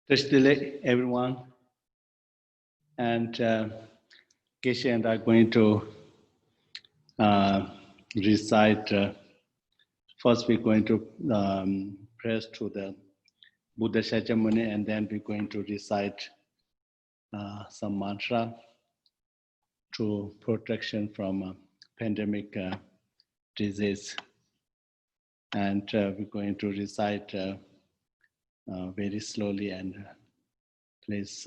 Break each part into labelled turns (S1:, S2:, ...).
S1: Yesterday, everyone, and Geshe and I are going to recite. First, we're going to press to the Buddha Shakyamuni, and then we're going to recite some mantra to protection from pandemic disease. And we're going to recite very slowly, and please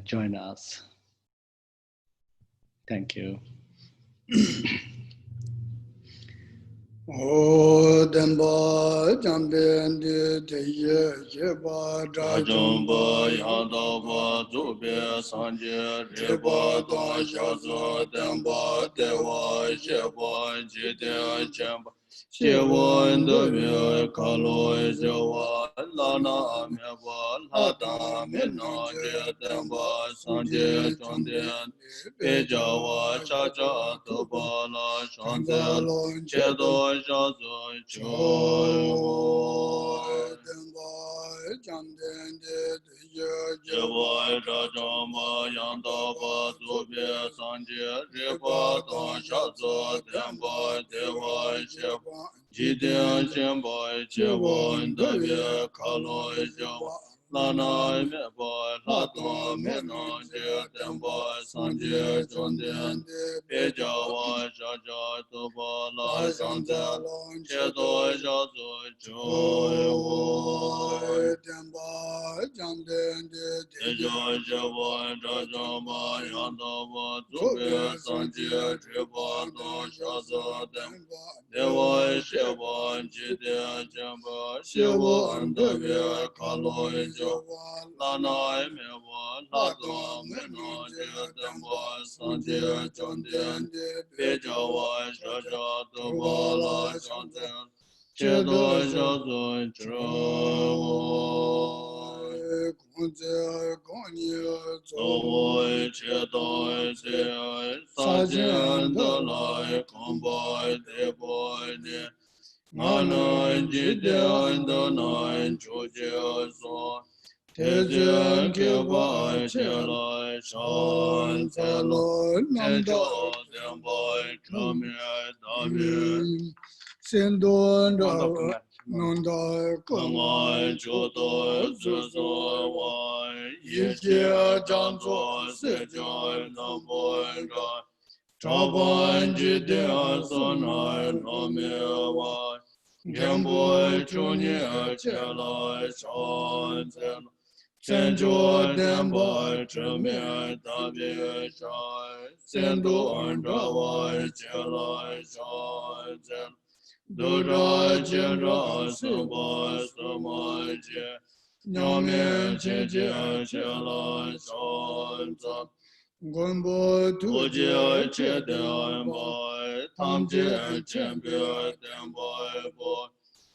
S1: join us. Thank you.
S2: O Denpa Jamben de Teye Jeba
S3: Rajomba Yadava Zubia Sanje Riba Don Shazo Denpa Dewa Sheba Jidya Chamba Shewa Indavya Kalo Jewa Lana Meva Lada Mina Denpa Sanje Chondian Pejawa Chacha Topala Shanzel Chedo Shazo Choy
S2: Jamden de Teye
S3: Jeva Rajoma Yandava Zubia Sanje Riba Don Shazo Denpa Dewa Sheba Jidya Chamba Chewa Indavya Kalo Jewa Lana Meba Lada Mina Denpa Sanje Chondian Pejawa Chacha Topala Shanzel Chedo Shazo Choy
S2: Denpa Jamden de
S3: Tejo Java Rajama Yandava Zubia Sanje Tripa Don Shaza Dewa Sheva Jidya Jamba Sheva Andavya Kalo Java Lana Meva Lada Mena Jidamba Sanje Chondian Pejawa Shaja Tobala Shantian Chedo Shazo Choy Tawai Chetai Se Sajian Dalai Kambai Debai Ne Ngana Jidyan Danai Chujia So Tejian Kibai Chelai Shan Telo Tejo Dembai Chamia Dabi
S2: Sendon Nanda
S3: Kamai Chodo Zuzo Wai Yijia Janzo Sejai Namboy Gai Chaban Jidya Sonai Lomewa Gemboy Chunya Chelai Shan Zen Senjo Demboy Tremia Tabi Shai Sendo Andrawai Chelai Shan Zen Dura Jera Saba Samaje Nyame Cheje Chela Shanta
S2: Gombo
S3: Ujia Chede Boy Tamje Chembe Demboy Boy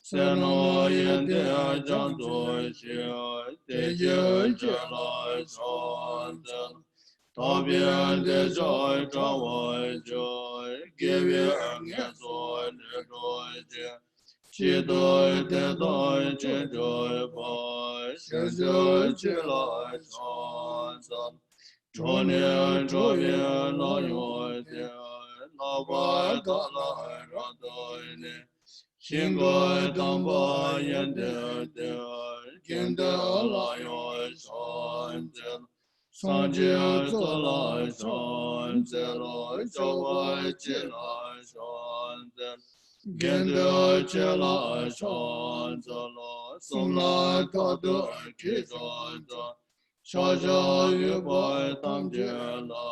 S3: Seno Yende Janto Shia Teje Chela Shanta Tabian de joy, joy, joy, give you a joy, joy, Chido de doy, joy, boy, Shajo, Chila, Chanson, Jonia, Joya, Loyo, Laba Dala Radoine, Shingo Tamba Yende, Kende Alayo Shantel, Sanjay Zola Shantel, Java Chila Shantel, Gende Chela Shantel, Sumla Tadu Kishanta, Shaja Yubai Tamjela,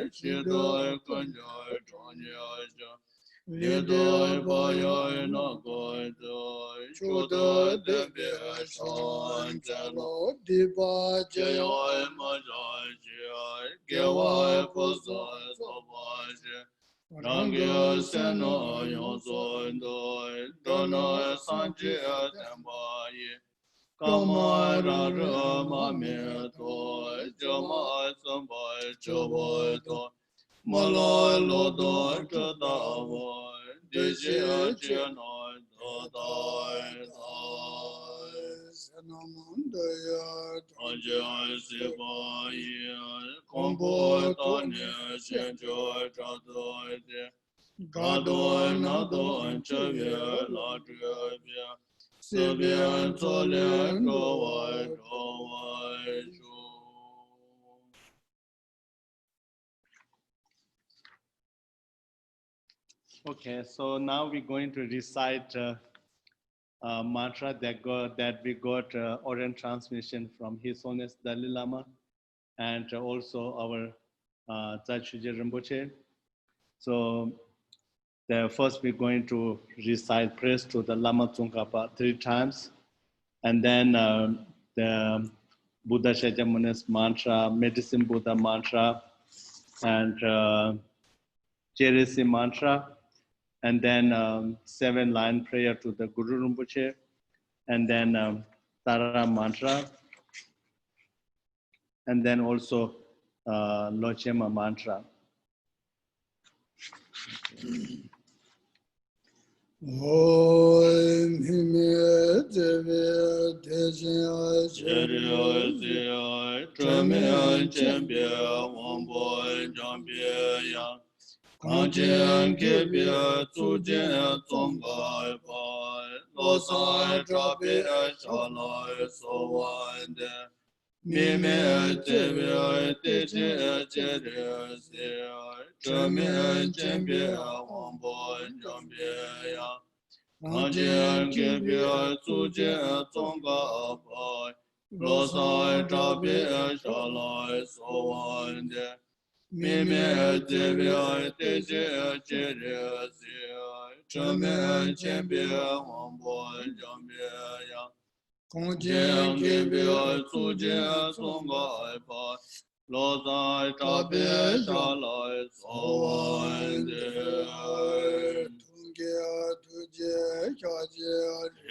S3: Shido Kanya Chanya, Lido Baya Nagodo, Chudo Debia Shantelo,
S2: Diva
S3: Jaya Majaja, Gewa Posa Sobaja, Rangya Seno Yosondo, Dono Sanjia Tembaye, Kamara Mameto, Jama Samba Choboto, Malo Lodo Chotavo, Desha Cheno, Dodai,
S2: Sanamandaya
S3: Ajay Sivaye, Kombo Tanya Shenjo Chadoide, Gado Nado Chavya Ladravya, Sibian Tole Kawai Kawai Shu.
S1: Okay, so now we're going to recite mantra that we got oral transmission from His Holiness Dalai Lama and also our Tsachuji Rinpoche. So first we're going to recite praise to the Lama Tsongkhapa 3 times, and then the Buddha Shakyamuni's mantra, Medicine Buddha mantra, and Cherisi mantra, and then 7-line prayer to the Guru Rinpoche, and then Tara mantra, and then also Lochema mantra.
S2: Om Hime Deve Deja
S3: Cheriyosiyai, Chömiyai, Chembia, Wamboi, Jambia, Yang, Kanchian, Kebia, Tsujia, Tsonggai, Pai, Losai, Trapia, Shalai, Sowande, Mime, Tebia, Tejia, Cheriyosiyai, Chömiyai, Chembia, Wamboi, Jambia, Yang, Kanchian, Kebia, Tsujia, Tsonggai, Pai, Losai, Trapia, Shalai, Sowande, Mime Tebia Tejia Cheria Sia, Chame Chembia Wambo Jambia, Kongjian Kebia Sujia Songa Ipa, Lozai Trapia Shalai Sowande,
S2: Tungya Tuje Kajia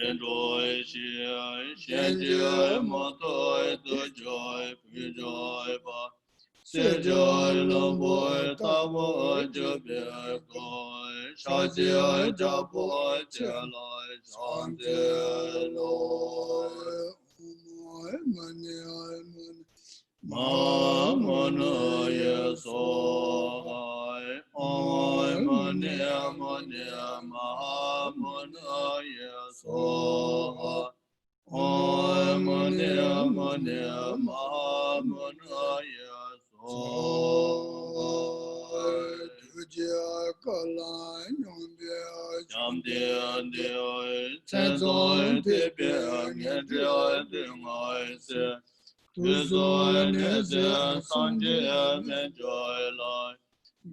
S3: Enjoy Shia, Shenjia Motoi Dujoi Pujoi Pa, Sejoy Lomboy Tabo Jabia Koi, Shajia Jabo Chelai Shante Loi, Mamana Yeso, Oi Mania Mania, Mahamana Yeso, Oi Mania Mania, Mahamana
S2: Tujia Kala Nyambia
S3: Jamdian Dioi, Tenzoi Tibia, Ngendria Dingai, Tuzoi Nese, Sanjia Menjoi Lai,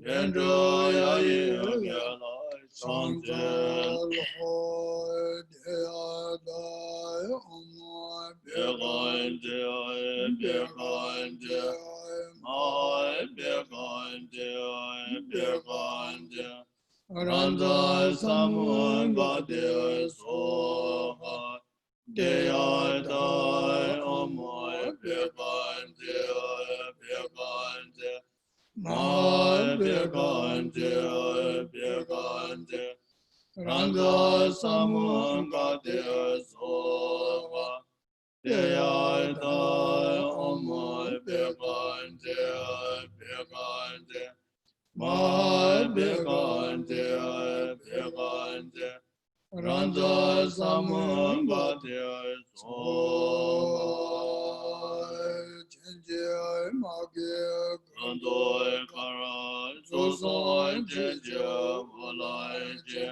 S3: Gendroya Yelai, Sanjel,
S2: Hoi Deadai Amai
S3: Begain Dioi, Begain Dioi, Mai Begain Dioi, Begain Dioi, Randa Samun Gade Soha, Deya Dai Amoy Begain Dioi, Begain Dioi, Mai Begain Dioi, Begain Dioi, Randa Samun Gade Soha, Deya Dai Amoy Begain Dioi, Begain Dioi, ma bekante bekante randa samangate soma rando kara soson jenje volanje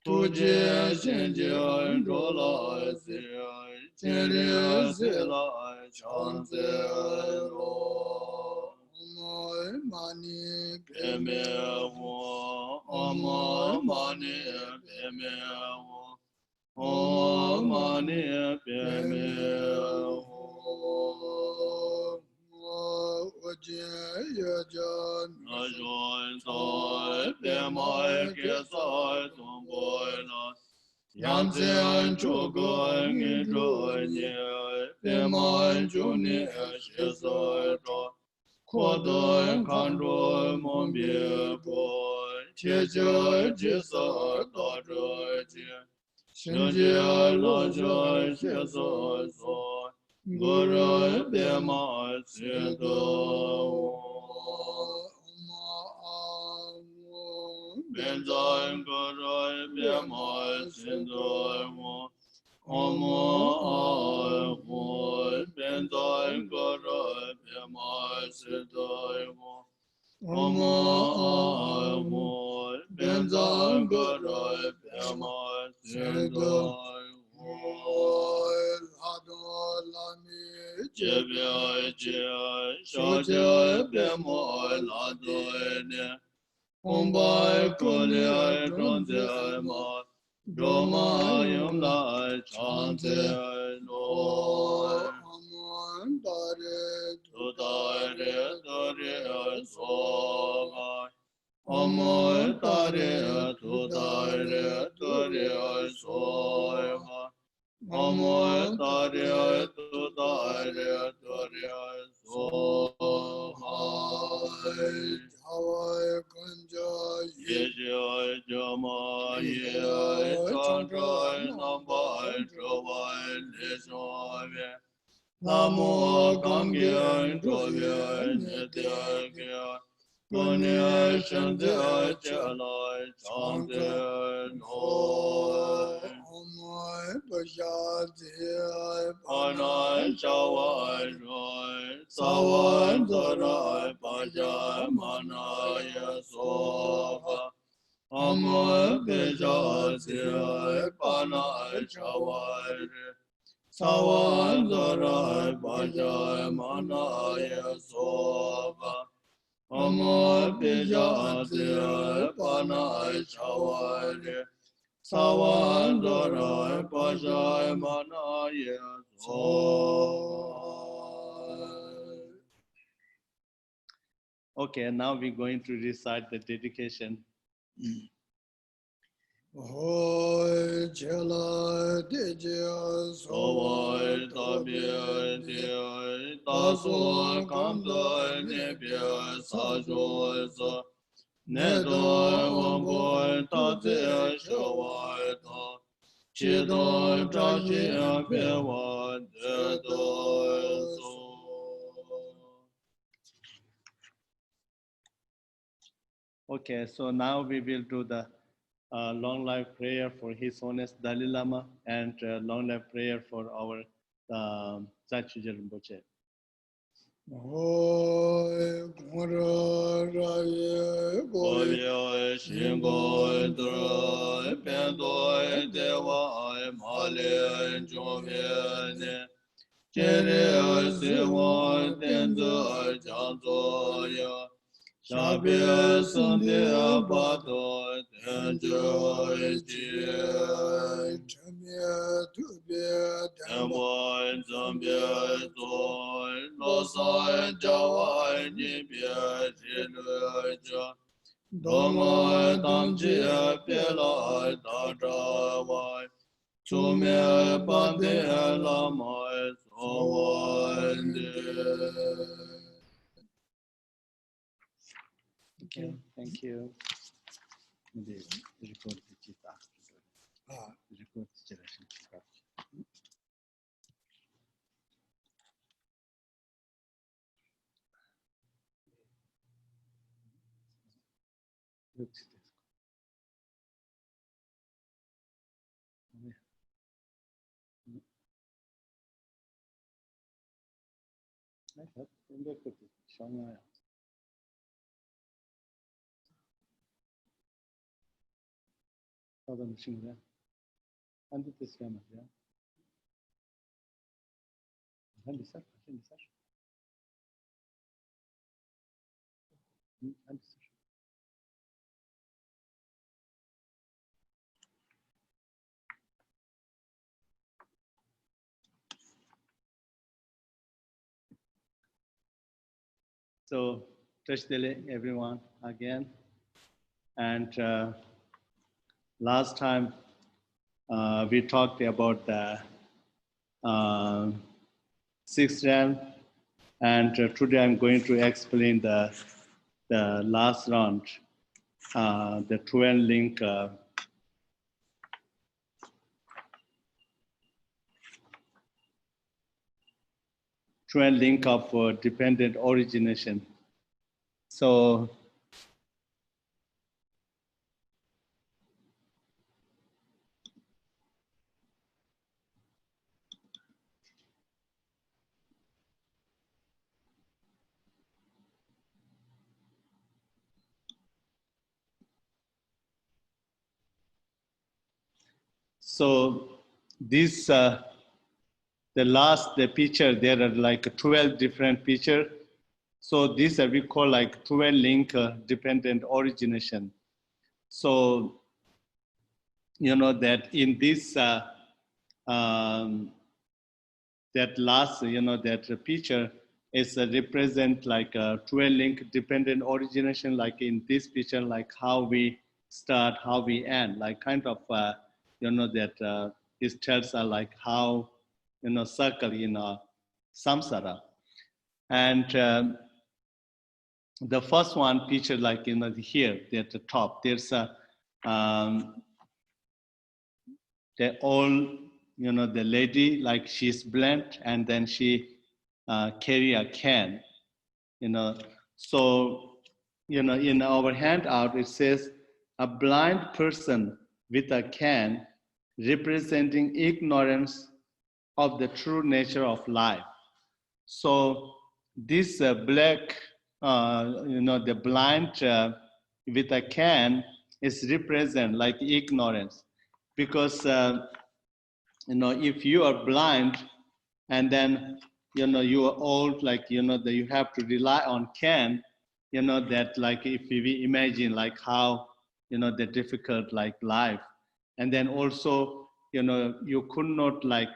S3: tuje jenje rola se jenje se la chance lo
S2: Mani
S3: Peme wo, Om mani peme wo, Om mani peme wo. Najoy soy pemay kesoy tomboy na, Yanzen chogoy ngijoy nye, pemay chuni shesoy to. Kodoy kandroy mombye boy, cheche jiso dodroy je, shenje lojoy shesoy soy, goroy bema sedo. Benzoy goroy bema sedo. Omo ahoy, benzoy goroy bema sedoy mo. Omo ahoy, benzoy goroy bema sedoy mo. Jebya jya, shajya bema ladoy ne. Ombay kolya dronze ma. Roma yom la chante lo. Tutare tare soga. Omo tare tutare tare soga. Omo tare tutare tare soga. Ye jama ye chantai nambai chawai le sove. Namo gangye chove nitya. Punya shante chalai chante no. Anai chawai roi. Sawai zarai pajai manaya soha. Amo beja se pana chawai. Sawan zarai bajai manaya soga. Amo beja se pana chawai. Sawan zarai bajai manaya soga.
S1: Okay, now we're going to recite the dedication.
S2: Hoy chela deja
S3: Sovai tabi di taso kamda nebi sajo sa nedo wambo tate shawai ta chido traji pewa dedo so.
S1: Okay, so now we will do the long life prayer for His Holiness Dalai Lama and long life prayer for our Sachuja Rinpoche.
S2: Hoy gora raye goy
S3: Goyo shingo dro pendo dewa male jomene chere sewa tenzo janzo ya shabe sande bato tenjo ji
S2: chamye tubye
S3: Tembo zambye zoy losa jawa nibye jiluja Doma damji pela dajawa Chume bande lama sawande.
S1: Okay, thank you. Maybe record the chit after. Record the chit after. So, Tashdele, everyone, again. And last time we talked about the sixth round, and today I'm going to explain the last round, the 12 link. Twin link of dependent origination. So this the picture, there are like 12 different pictures. So this we call like 12 link dependent origination. So you know that in this that last, you know, that picture is represent like a 12 link dependent origination, like in this picture, like how we start, how we end, like kind of, you know, that this tells us like how, you know, circle in samsara. And the first one picture, like, you know, here at the top, there's a, the old, you know, the lady, like she's blind, and then she carry a can, you know. So, you know, in our handout, it says a blind person with a can representing ignorance of the true nature of life. So this black, you know, the blind with a can is represent like ignorance, because you know, if you are blind and then, you know, you are old, like, you know, that you have to rely on can, you know, that like if we imagine like how, you know, the difficult like life, and then also, you know, you could not like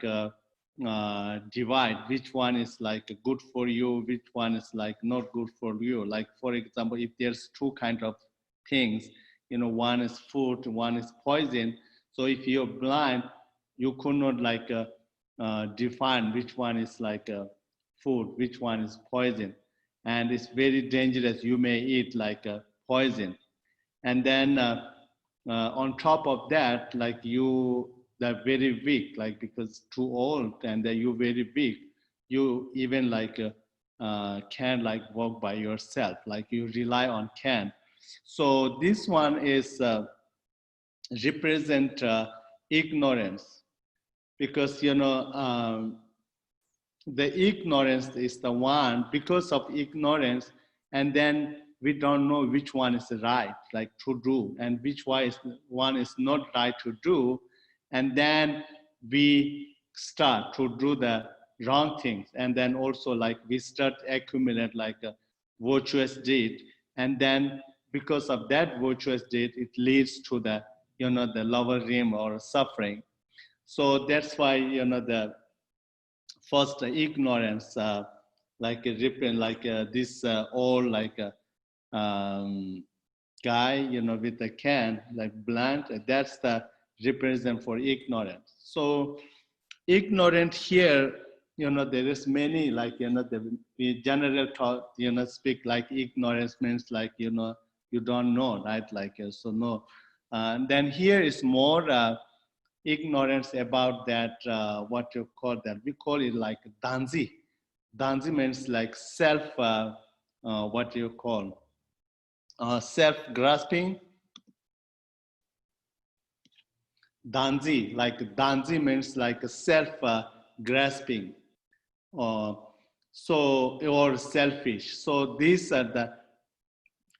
S1: divide which one is like good for you, which one is like not good for you. Like for example, if there's two kind of things, you know, one is food, one is poison. So if you're blind, you could not like define which one is like food, which one is poison, and it's very dangerous. You may eat like poison, and then on top of that, like you, they're very weak, like because too old, and then you very weak. You even like can't like walk by yourself, like you rely on can. So this one is represent ignorance, because you know the ignorance is the one, because of ignorance, and then we don't know which one is right, like to do, and which one is not right to do, and then we start to do the wrong things, and then also like we start accumulate like a virtuous deed, and then because of that virtuous deed, it leads to the, you know, the lower rim or suffering. So that's why, you know, the first ignorance, like a ripping, like this old like a guy, you know, with a can, like blind. That's the represent for ignorance. So ignorant here, you know, there is many, like, you know, the general talk, you know, speak like ignorance means like, you know, you don't know, right? Like so no. And then here is more ignorance about that, what you call that, we call it like danzi. Danzi means like self, what you call, self grasping, danzi, like danzi means like self grasping, or selfish. So these are the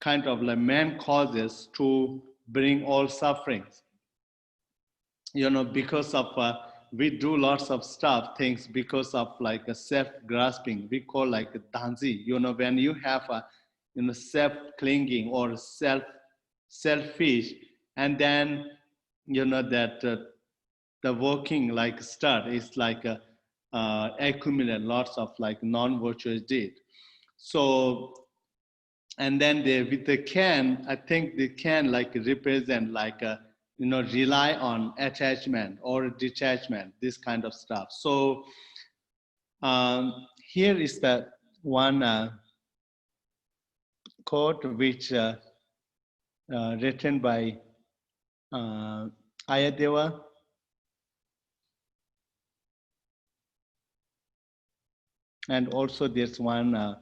S1: kind of like main causes to bring all sufferings. Because of we do lots of stuff things because of like a self grasping, we call like a danzi. When you have a self clinging or selfish, and then that the working like start is like accumulate lots of like non-virtuous deed. So, and then they with the can, I think they can like represent like a rely on attachment or detachment, this kind of stuff. So here is the one quote which written by Ayadeva. And also there's one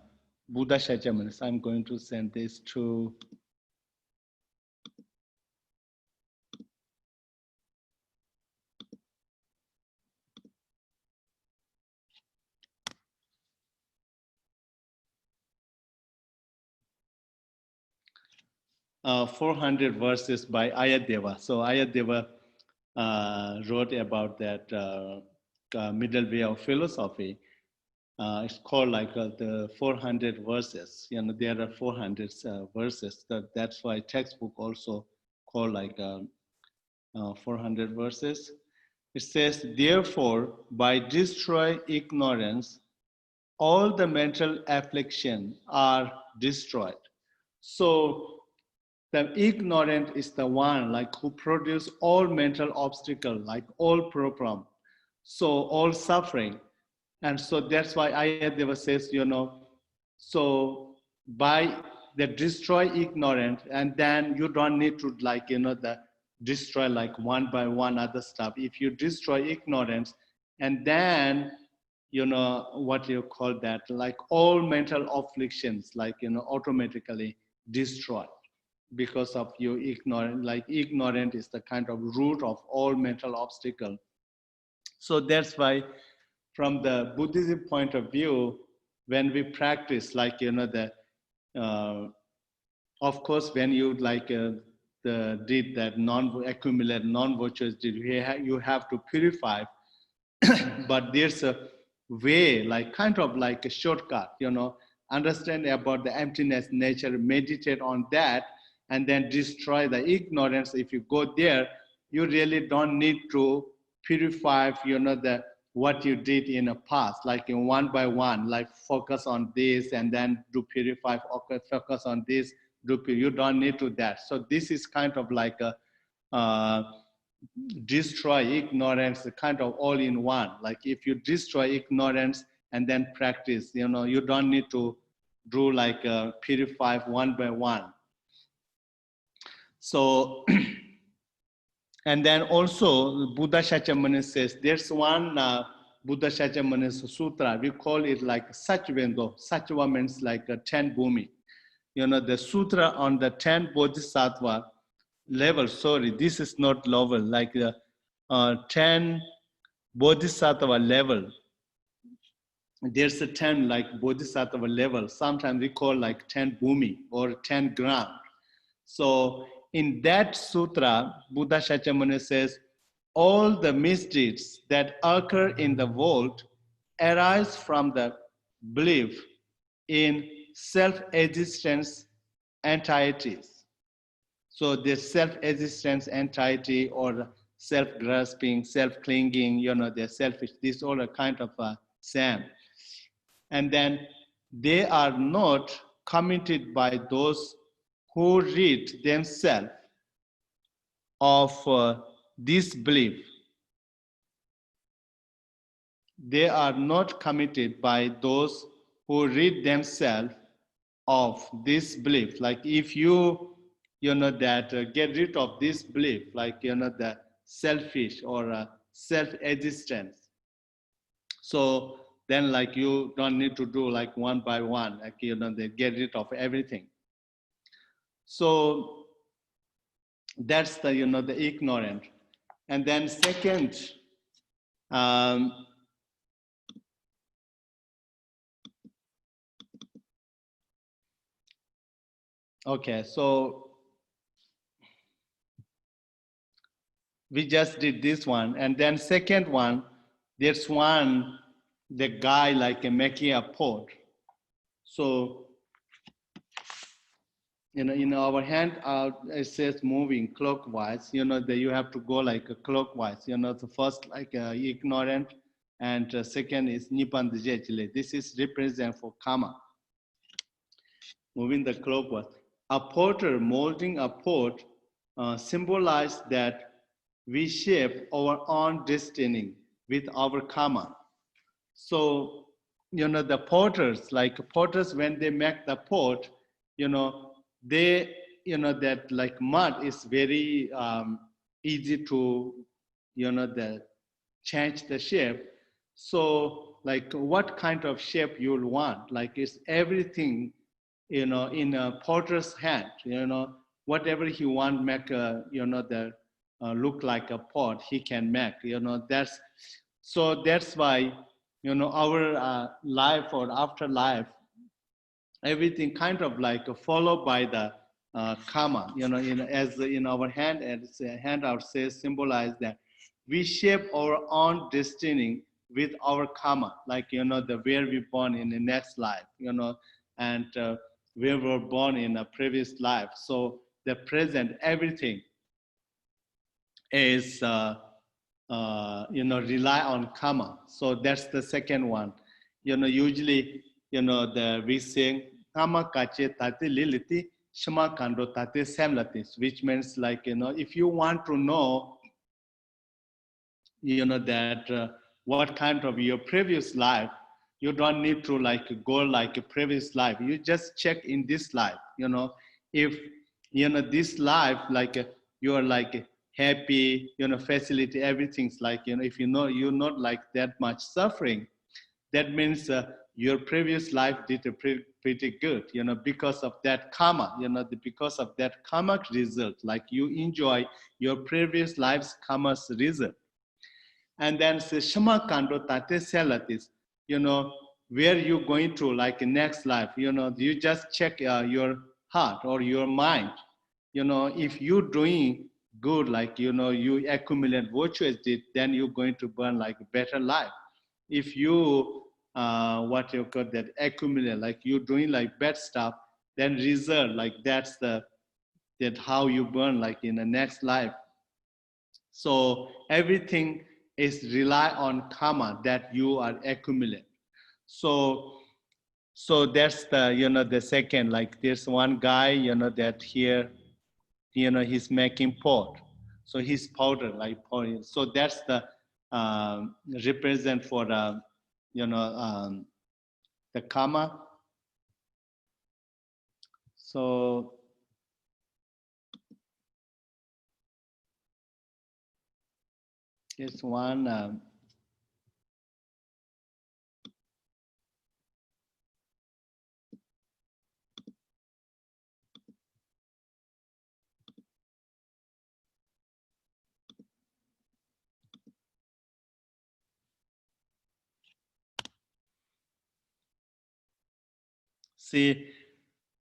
S1: Buddha Shakyamuni. I'm going to send this to 400 verses by Ayadeva. So Ayadeva wrote about that middle way of philosophy. It's called like the 400 verses. There are 400 verses. That's why textbook also called like 400 verses. It says, therefore, by destroy ignorance, all the mental affliction are destroyed. So the ignorant is the one like who produce all mental obstacle, like all problem, so all suffering. And so that's why Ayadeva says, so by the destroy ignorant, and then you don't need to like, the destroy like one by one other stuff. If you destroy ignorance, and then, what you call that, like all mental afflictions, like, automatically destroy because of you ignorant, like ignorant is the kind of root of all mental obstacle. So that's why from the Buddhism point of view, when we practice, like, the, of course, when you like the deed that accumulate non-virtuous deed, you have to purify, but there's a way, like kind of like a shortcut, understand about the emptiness nature, meditate on that, and then destroy the ignorance. If you go there, you really don't need to purify, the what you did in the past, like in one by one, like focus on this and then do purify, okay, focus on this, you don't need to that. So this is kind of like a destroy ignorance, kind of all in one. Like if you destroy ignorance and then practice, you don't need to do like purify one by one. So, and then also Buddha Shakyamuni says, there's one Buddha Shakyamuni's sutra, we call it like Satchivendo. Satchiva means like a 10 bhumi. The sutra on the 10 bodhisattva level, sorry, this is not level, like the 10 bodhisattva level. There's a 10 like bodhisattva level. Sometimes we call like 10 bhumi or 10 ground. So in that sutra, Buddha Shakyamuni says, all the misdeeds that occur in the world arise from the belief in self-existence entities. So the self-existence entity or self-grasping, self-clinging, they're selfish, these all are kind of same. And then they are not committed by those who rid themselves of this belief. They are not committed by those who rid themselves of this belief. Like if you, that get rid of this belief, like, the selfish or self-existence. So then like you don't need to do like one by one, like, they get rid of everything. So that's the, the ignorant. And then second, okay, so we just did this one. And then second one, there's one, the guy like making a pot. So, in our hand, it says moving clockwise, that you have to go like clockwise, the first like ignorant, and second is Nipan Dijechile. This is represent for karma, moving the clockwise. A potter molding a pot symbolize that we shape our own destiny with our karma. So, the potters, when they make the pot, they, that like mud is very easy to, the change the shape. So, like what kind of shape you'll want? Like it's everything, in a potter's hand, whatever he want make, the look like a pot, he can make, that's why, our life or afterlife, everything kind of like followed by the karma, as in our hand, as a handout says, symbolize that we shape our own destiny with our karma, like, the where we born in the next life, and where we were born in a previous life. So the present, everything is, rely on karma. So that's the second one. Usually, the we sing karma kache tate liliti shama kando tate samlatis, which means like, if you want to know, that what kind of your previous life, you don't need to like go like a previous life. You just check in this life, if, this life, like you're like happy, facility, everything's like, if you're not like that much suffering, that means your previous life did a pretty good, because of that karma, because of that karmic result, like you enjoy your previous life's karma's result. And then say shama kando tate selatis, where you going to like next life, you just check your heart or your mind, if you're doing good, like, you accumulate virtuous deed, then you're going to burn like a better life. If you what you call that, accumulate, like you're doing like bad stuff, then result, like that's that how you burn like in the next life. So everything is rely on karma that you are accumulate. So that's the, the second, like there's one guy, that here, he's making pot. So he's powder, like powder. So that's the represent for the, the karma. So it's one, see,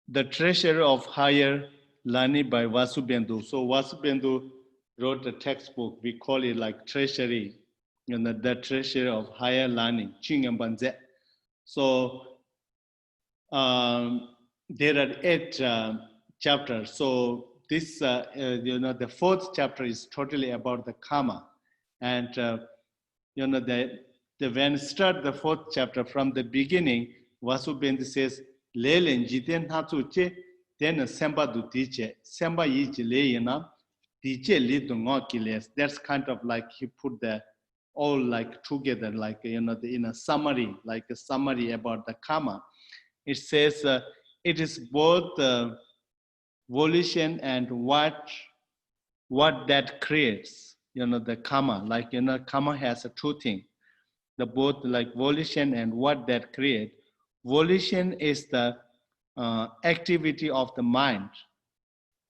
S1: the treasure of higher learning by Vasubandhu. So Vasubandhu wrote a textbook. We call it like treasury, the treasure of higher learning. So there are 8 chapters. So this, the 4th chapter is totally about the karma, and when start the 4th chapter from the beginning, Vasubandhu says, "Lelen jiten hatsu che, then semba du tiche, semba yich leyena, tiche li dungo kiles." That's kind of like he put the all like together, like, in a summary, like a summary about the karma. It says it is both volition and what that creates, the karma. Like, karma has a two things, the both like volition and what that create. Volition is the activity of the mind,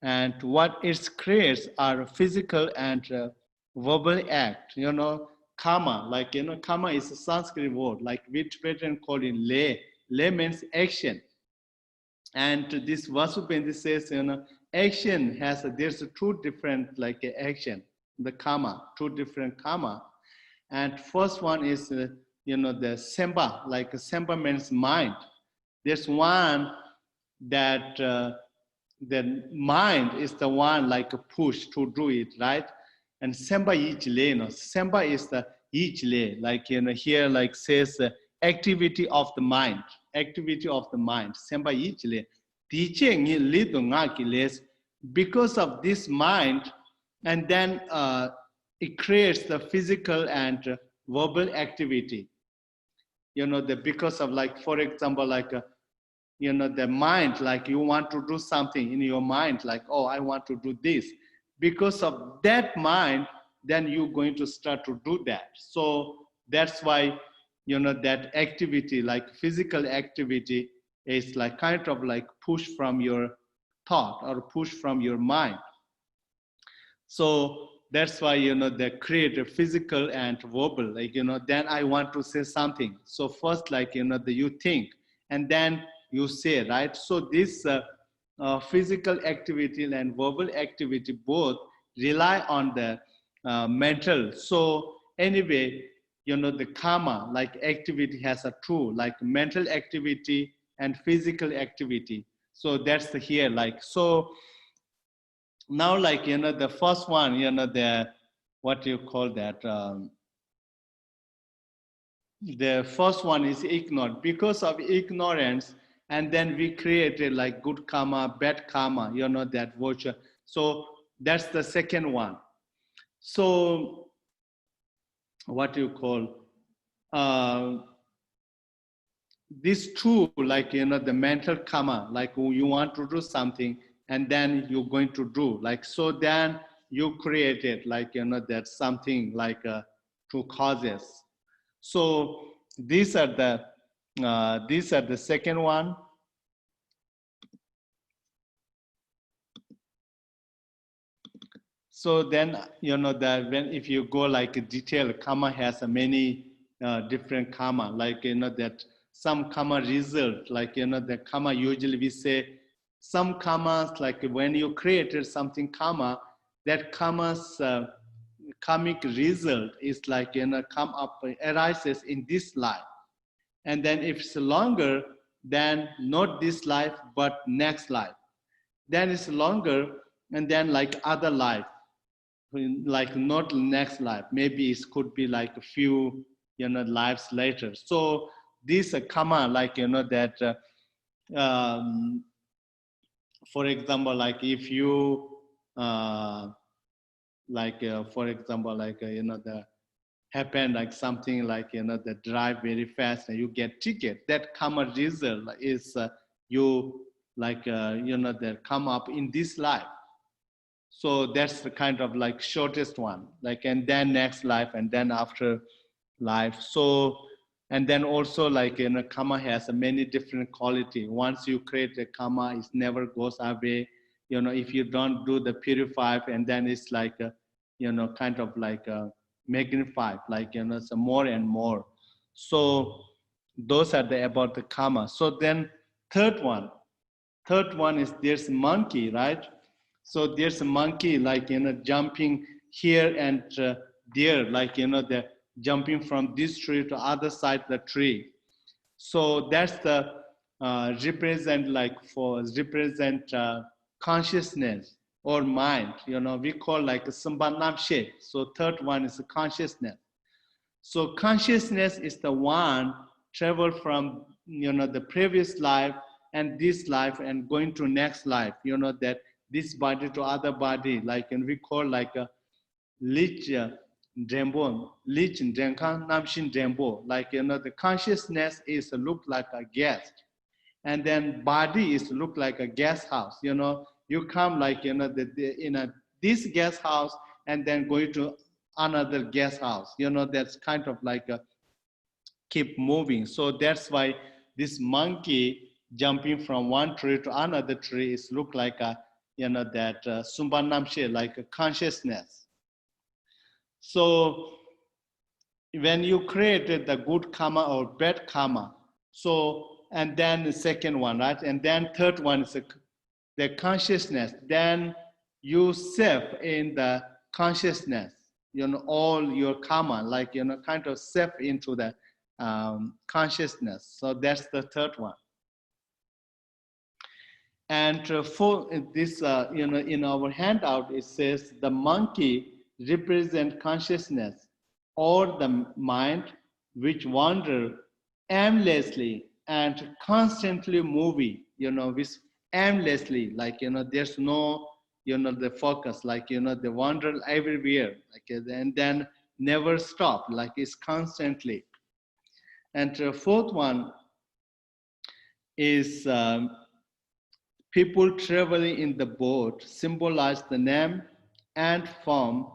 S1: and what it creates are physical and verbal act, karma, like, karma is a Sanskrit word, like we Tibetan call it lay. Lay means action. And this Vasubandhu says, action has, there's two different like action, the karma, two different karma. And first one is, the semba, like semba means mind. There's one that the mind is the one like a push to do it, right? And semba each lay, semba is the each lay, like, here like says activity of the mind, activity of the mind, semba each lay. Teaching because of this mind, and then it creates the physical and verbal activity. Because of, like, for example, like the mind, like you want to do something in your mind, like, oh, I want to do this. Because of that mind, then you're going to start to do that. So that's why, that activity, like physical activity, is like kind of like push from your thought or push from your mind. So that's why, they create a physical and verbal, like, then I want to say something. So first, like, you think, and then you say, right? So this physical activity and verbal activity both rely on the mental. So anyway, the karma, like activity has a two, like mental activity and physical activity. So that's the here, like, so now, like, the first one, the, what do you call that, the first one is ignored. Because of ignorance, and then we created like good karma, bad karma, that virtue. So that's the second one. So what do you call, these two, like, the mental karma, like you want to do something, and then you're going to do, like, so then you created, like, that something like two causes. So these are the second one. So then, that when, if you go like detail, karma has a many different karma, like, that some karma result, like, the karma, usually we say some karmas, like when you created something karma, that karma's karmic result is like, come up, arises in this life. And then if it's longer, then not this life, but next life. Then it's longer, and then like other life, like not next life, maybe it could be like a few lives later. So this karma, like, that for example, like if you like for example, like the happen like something like, the drive very fast and you get ticket, that karma result is you like that come up in this life. So that's the kind of like shortest one, like, and then next life, and then after life. So, and then also like, karma has a many different quality. Once you create a karma, it never goes away. If you don't do the purify, and then it's like, kind of like magnified, like, so more and more. So those are the about the karma. So then third one is there's monkey, right? So there's a monkey, like, jumping here and there, like, the jumping from this tree to other side of the tree. So that's the represent, like, for represent consciousness or mind. We call like a sambanamshe. So third one is consciousness. So consciousness is the one travel from, the previous life and this life and going to next life, that this body to other body, like, and we call like a lich dembo, lich denkan namshin dembo, like, the consciousness is look like a guest, and then body is look like a guest house. You come like, in a this guest house, and then going to another guest house. That's kind of like a keep moving. So that's why this monkey jumping from one tree to another tree is look like a, that sumbanamshe, like a consciousness. So when you created the good karma or bad karma, so, and then the second one, right? And then third one is the consciousness. Then you serve in the consciousness, all your karma, like, kind of serve into the consciousness. So that's the third one. And for this, in our handout, it says the monkey represents consciousness or the mind which wander aimlessly and constantly moving, with aimlessly, like, there's no, the focus, like, they wander everywhere, like, and then never stop, like it's constantly. And fourth one is people traveling in the boat symbolize the name and form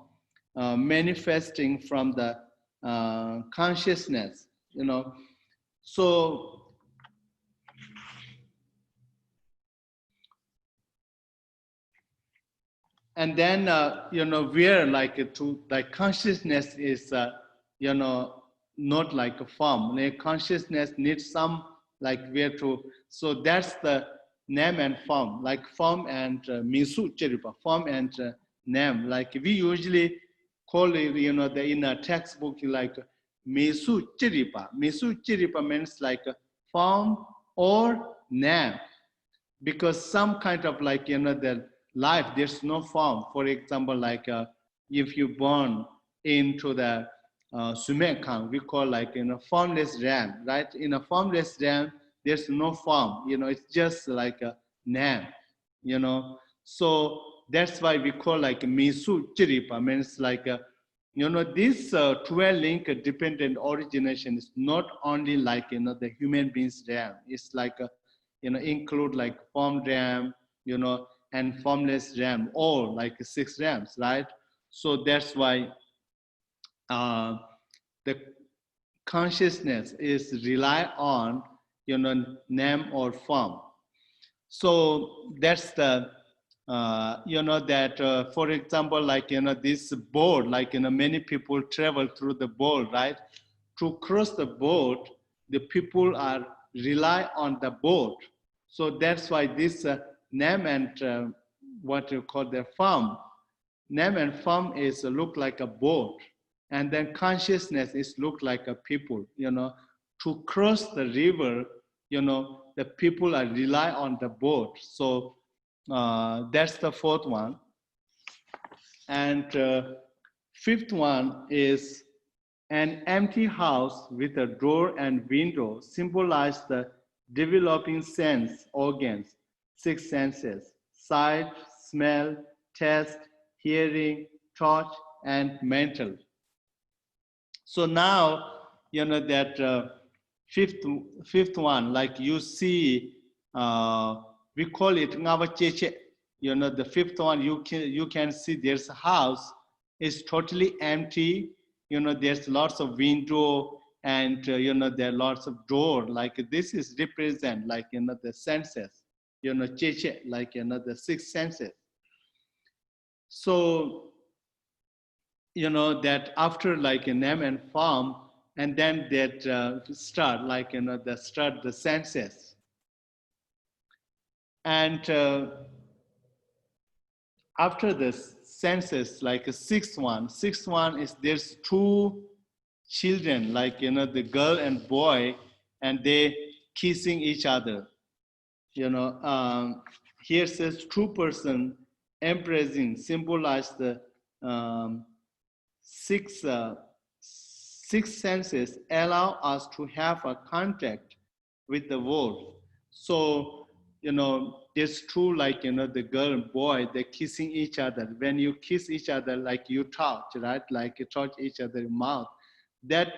S1: manifesting from the consciousness, So, and then, where like like consciousness is, not like a form. Like consciousness needs some like where to, so that's the name and form, like form and misu chiripa, form and name. Like we usually call it, in a textbook, like misu chiripa. Misu chiripa means like a form or name, because some kind of like, the life, there's no form. For example, like if you born into the Sumekhang, we call like, formless realm, right? In a formless realm, there's no form, it's just like a name, So that's why we call like Misu Chiripa, means like, this 12 link dependent origination is not only like, the human beings realm, it's like a, include like form RAM, and formless RAM, all like 6 RAMs, right? So that's why the consciousness is rely on, name or form. So that's the, that, for example, like, this boat, like, many people travel through the boat, right? To cross the boat, the people are rely on the boat. So that's why this name and what you call the form, name and form is look like a boat, and then consciousness is look like a people. To cross the river, the people are rely on the boat. So that's the fourth one. And fifth one is an empty house with a door and window symbolize the developing sense organs, 6 senses: sight, smell, taste, hearing, touch, and mental. So now, that fifth one, like you see, we call it ngava cheche. The fifth one, you can see there's a house, it's totally empty. There's lots of window and there are lots of door. Like this is represent like the senses. Cheche, like the 6 senses. So that after like a name and form, and then that start like the start the senses. And after the senses, like a sixth one is there's 2 children, like the girl and boy, and they kissing each other. Here says 2 person embracing symbolize the um, 6 senses allow us to have a contact with the world. So, it's true, like, the girl and boy, they're kissing each other. When you kiss each other, like you touch, right? Like you touch each other's mouth. That,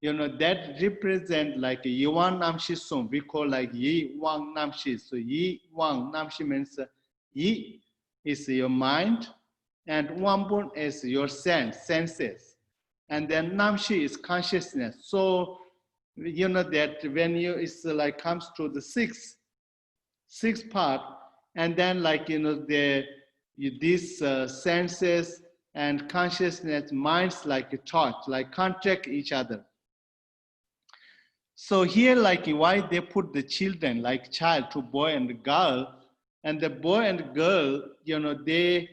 S1: that represent like Yiwang Namshi Sum. We call like Yi Wang Namshi. So Yi Wang Namshi means Yi is your mind, and Wambun is your senses. And then Namshi is consciousness. So, that when you, it's like comes to the sixth part, and then like, these senses and consciousness, minds like a torch, like contact each other. So here, like why they put the children, like child to boy and girl, and the boy and girl, they,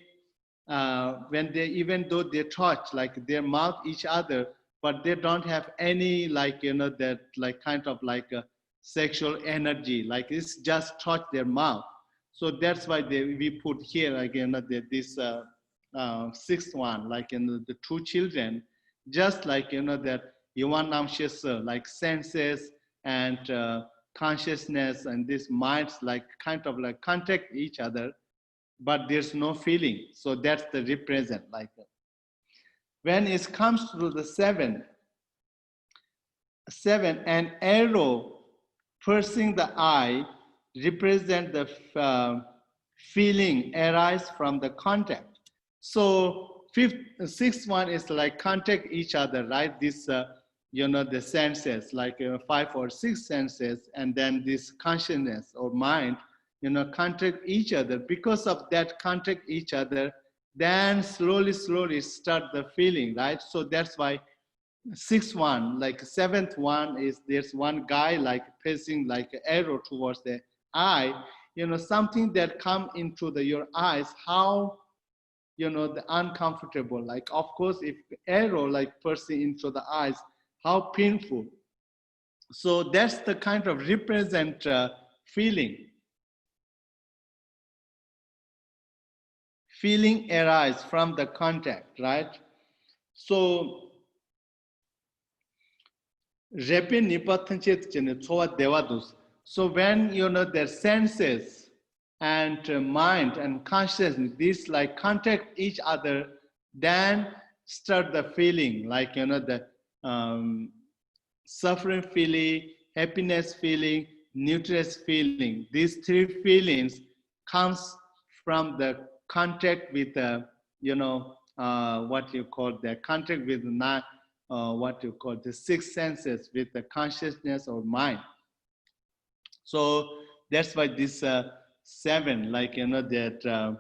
S1: when they, even though they touch, like they mouth each other, but they don't have any, like, that like kind of like a sexual energy, like it's just touch their mouth. So that's why we put here, like, this sixth one, like the two children, just like, that Yuan Namshesa, like senses and consciousness and this minds, like kind of like contact each other, but there's no feeling. So that's the represent. Like when it comes to the seven, an arrow piercing the eye represent the feeling arise from the contact. So sixth one is like contact each other, right? This, the senses, like 5 or 6 senses, and then this consciousness or mind, contact each other. Because of that contact each other, then slowly start the feeling, right? So that's why sixth one, like seventh one is there's one guy like facing like an arrow towards the eye, something that come into your eyes, how, the uncomfortable, like of course if arrow like piercing into the eyes, how painful. So that's the kind of represent feeling arise from the contact, right? So rapid nipathanchet chene chowa devadus. So when their senses and mind and consciousness, these like contact each other, then start the feeling, like the suffering feeling, happiness feeling, neutral feeling. These three feelings comes from the contact with what you call the contact with what you call the six senses with the consciousness or mind. So that's why this seven, like that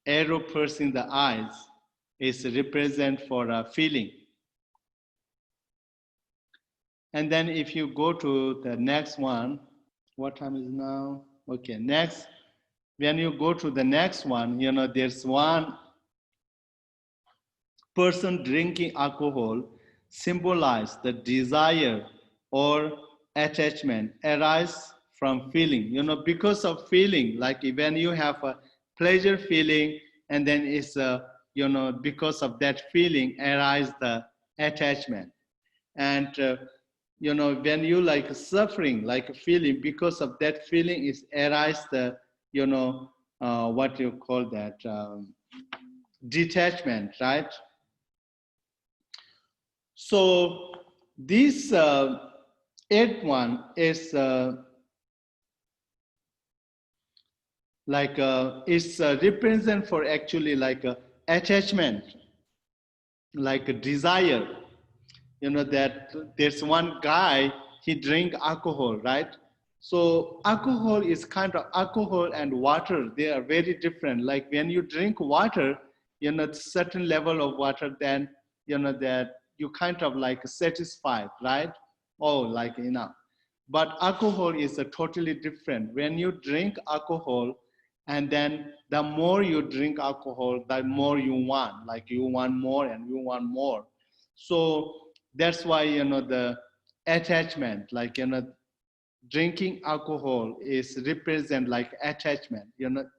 S1: arrow piercing the eyes is represent for a feeling. And then if you go to the next one, what time is now? Okay, next. When you go to the next one, there's one person drinking alcohol symbolize the desire or attachment arise from feeling. Because of feeling, like when you have a pleasure feeling, and then it's because of that feeling arise the attachment. And when you like suffering, like feeling, because of that feeling is arise the what you call that detachment, right? So this eighth one is like it's represent for actually like attachment, like a desire. That there's one guy, he drink alcohol, right? So alcohol is kind of, alcohol and water, they are very different. Like when you drink water, certain level of water, then that you kind of like satisfied, right? Oh, like enough. But alcohol is a totally different. When you drink alcohol, and then the more you drink alcohol, the more you want, like you want more and you want more. So that's why the attachment, like drinking alcohol is represent like attachment.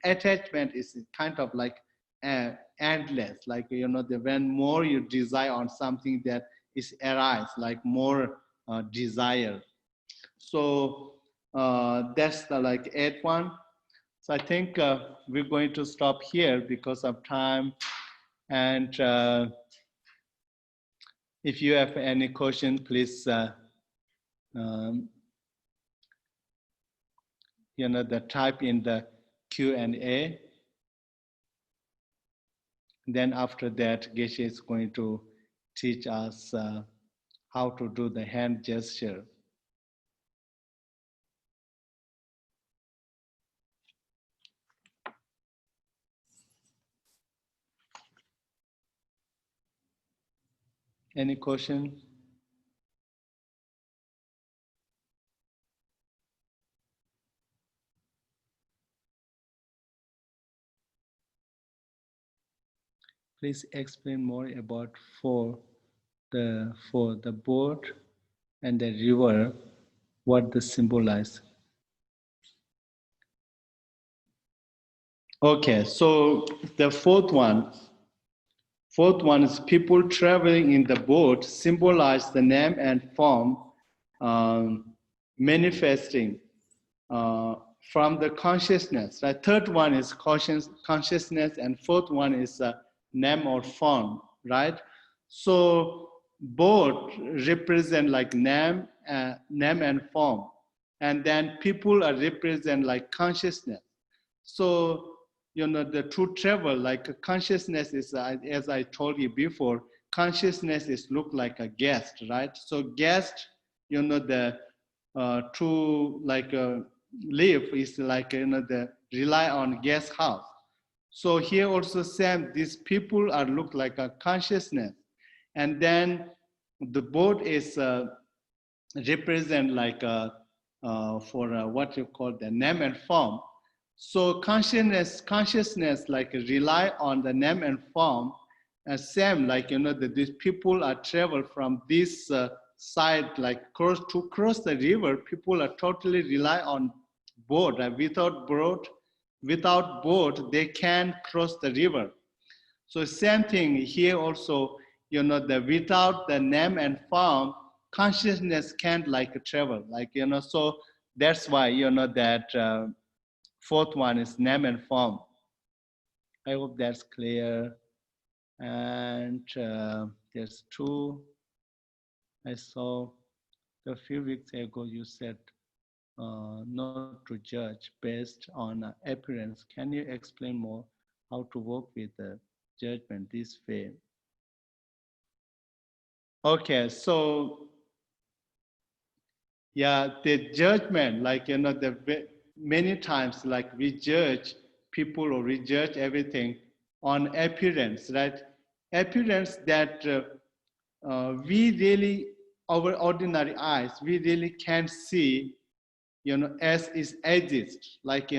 S1: Attachment is kind of like endless, like the when more you desire on something, that is arise like more desire. So that's the like eighth one. So I think we're going to stop here because of time. And if you have any question, please, um, the type in the Q&A. Then after that, Geshe is going to teach us how to do the hand gesture. Any question? Please explain more about the boat and the river, what they symbolize. Okay, so the fourth one is people traveling in the boat symbolize the name and form manifesting from the consciousness. The third one is consciousness, and fourth one is name or form, right? So both represent like name and form, and then people are represent like consciousness. So the true travel, like consciousness is, as I told you before, consciousness is look like a guest, right? So guest, the to like live is like the rely on guest house. So here also same, these people are look like a consciousness, and then the boat is represent like for what you call the name and form. So consciousness like rely on the name and form, same like that these people are travel from this side, like cross the river. People are totally rely on boat. Without boat, they can cross the river. So same thing here also, the without the name and form, consciousness can't like travel, like, so that's why, that fourth one is name and form. I hope that's clear. And there's two, I saw a few weeks ago, you said not to judge based on appearance. Can you explain more how to work with the judgment this way? Okay, so yeah, the judgment, like many times, like we judge people or we judge everything on appearance, right? Appearance that we really, our ordinary eyes, we really can't see, as is exist, like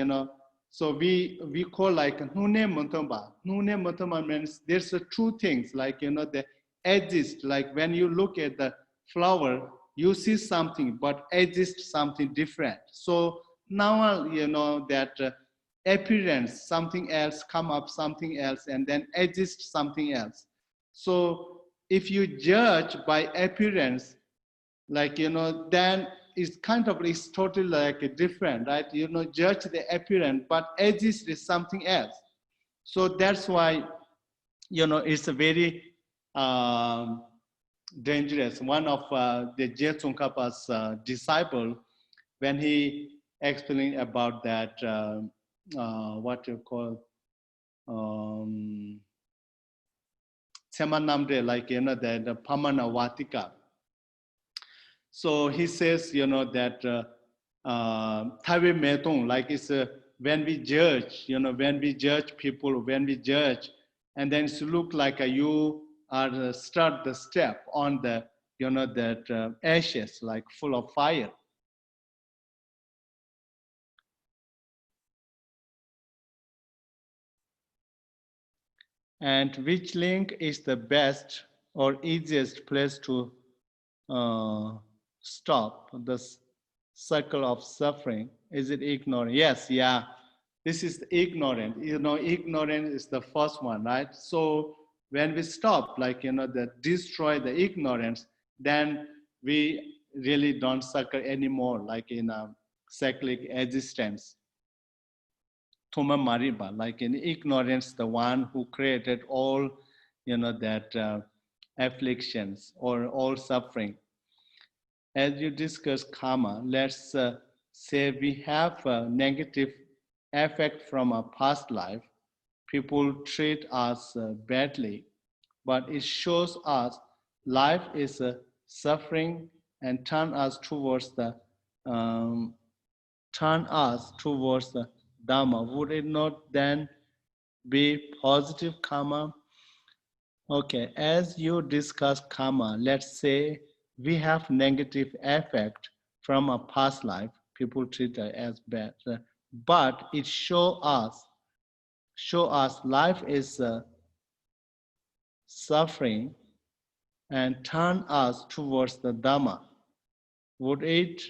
S1: so we call like nune mutamba. Nune mutamba means there's a two things, like the exist, like when you look at the flower, you see something but exist something different. So now that appearance, something else come up, something else, and then exist something else. So if you judge by appearance, like then it's kind of, it's totally like a different, right? Judge the appearance but exist is something else. So that's why it's a very dangerous. One of the Je Tsongkhapa's disciple, when he explained about that what you call Semanamde, like the Pamana Vatika. So he says, that Tawe Metong, like it's when we judge, when we judge people, when we judge, and then it's look like you are start the step on the, that ashes, like full of fire. And which link is the best or easiest place to stop the circle of suffering? Is it ignorant? Yes, yeah. This is ignorant. Ignorant is the first one, right? So when we stop, like, destroy the ignorance, then we really don't suffer anymore, like in a cyclic existence. Toma Mariba, like in ignorance, the one who created all, that afflictions or all suffering. As you discuss karma, let's say we have a negative effect from a past life. People treat us badly, but it shows us life is suffering and um, turn us towards the Dharma. Would it not then be positive karma? Okay, as you discuss karma, let's say we have negative effect from a past life. People treat it as bad, but it show us life is suffering and turn us towards the Dhamma. Would it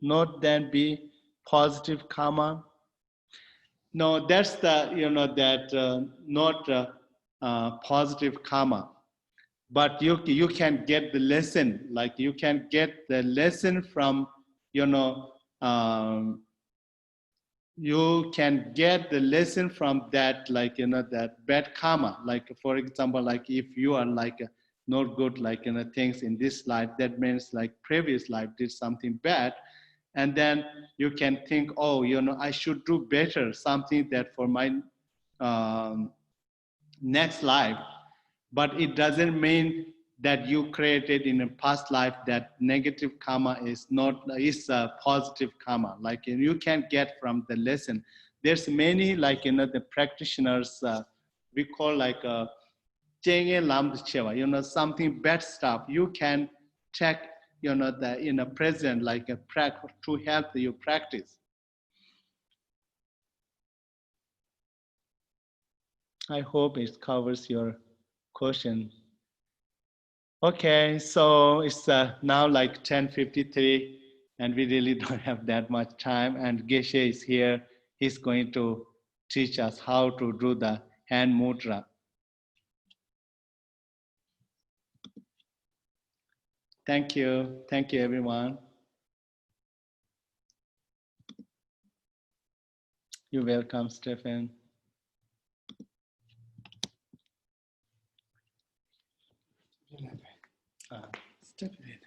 S1: not then be positive karma? No, that's the that not positive karma. But you can get the lesson, like you can get the lesson from you know um, you can get the lesson from that, like that bad karma. Like for example, like if you are like not good, like things in this life, that means like previous life did something bad, and then you can think, oh, I should do better, something that for my um, next life. But it doesn't mean that you created in a past life that negative karma is a positive karma. Like you can get from the lesson. There's many, like the practitioners we call like something bad stuff you can check the in a present, like a to help you practice. I hope it covers your question. Okay, so it's now like 10:53, and we really don't have that much time. And Geshe is here. He's going to teach us how to do the hand mudra. Thank you. Thank you, everyone. You're welcome, Stephen. Stephen.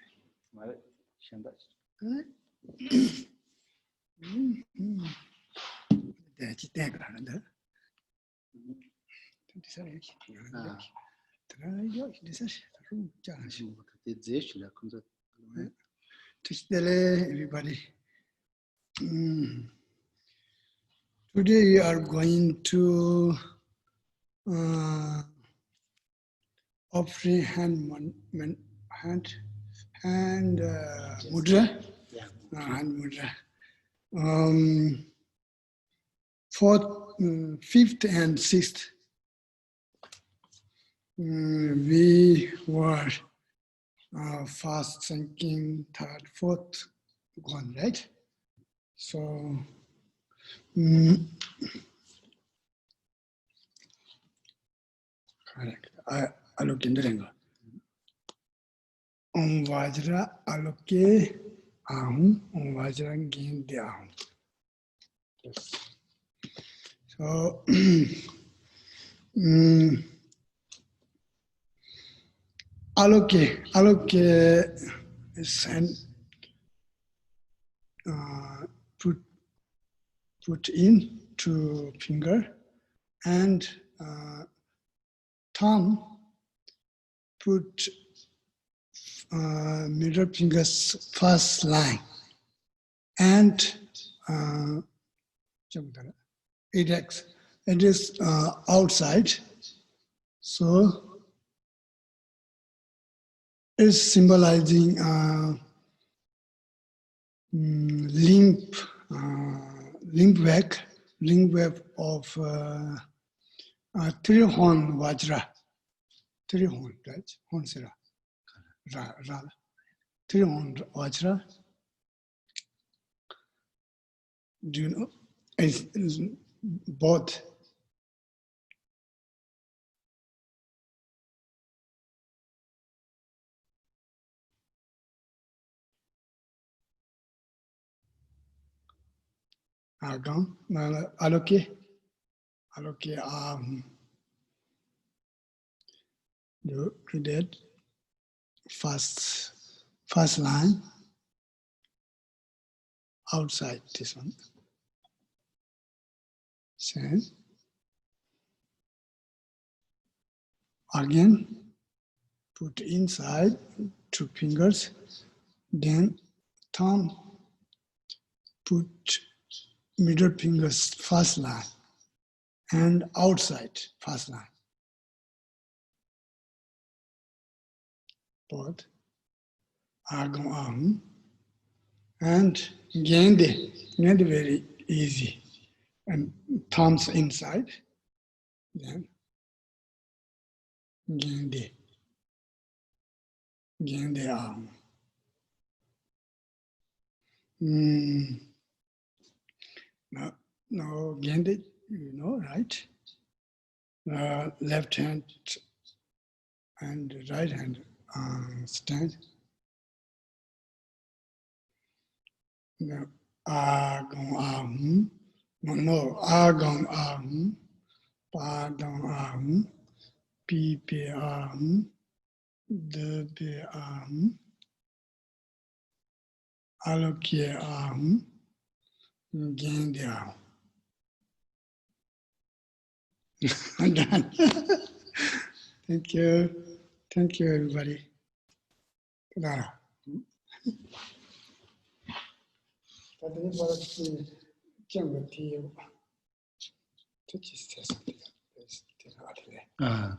S2: Everybody. Today we are going to offering hand mudra, hand mudra. Fourth, fifth, and sixth, we were fast thinking, third, fourth, gone, right? So, correct. I look in the ring. Om Vajra aloke ahum, Om Vajra gain the ahum. So, aloke is and put in to finger and thumb put middle finger's first line and it is outside, so it's symbolizing limp web of three-horn vajra, three-horn, right? Horn sira, ra, three-horn vajra. Do you know? It's both. Agam, aloke, you did first line outside this one. Same. Again, put inside two fingers, then thumb, put middle fingers first line and outside first line. both. Agam ahum. And Gende. Gende very easy. And thumbs inside. Then Gende. Gende ahum. Now Gende, you know, right? Left hand and right hand stand. Now, agam ahum. No, agam ahum. Padam ahum. Pipe ahum. Debe ahum. Alokye ahum. Gende ahum. I'm done. Thank you. Thank you, everybody. Tada.
S1: Ah.